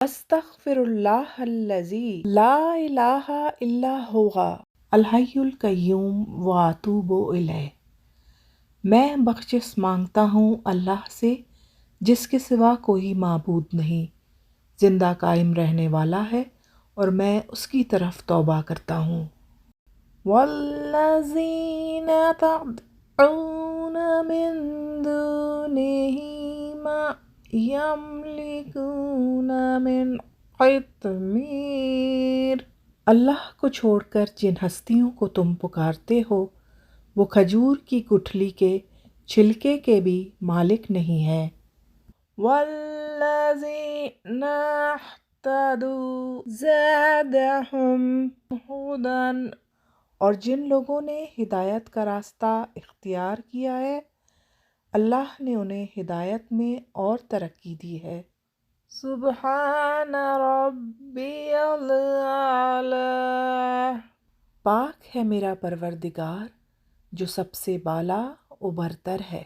استغفراللہ الذی لا الہ الا ہوا الحی القیوم واتوب الیہ۔ میں بخشش مانگتا ہوں اللہ سے جس کے سوا کوئی معبود نہیں، زندہ قائم رہنے والا ہے، اور میں اس کی طرف توبہ کرتا ہوں۔ والذین تدعون من دونہ ما یملکون من قطمیر۔ اللہ کو چھوڑ کر جن ہستیوں کو تم پکارتے ہو وہ کھجور کی گٹھلی کے چھلکے کے بھی مالک نہیں ہیں۔ والذین اہتدوا زادہم ھدی، اور جن لوگوں نے ہدایت کا راستہ اختیار کیا ہے اللہ نے انہیں ہدایت میں اور ترقی دی ہے۔ سبحان ربی الاعلی، پاک ہے میرا پروردگار جو سب سے بالا و برتر ہے۔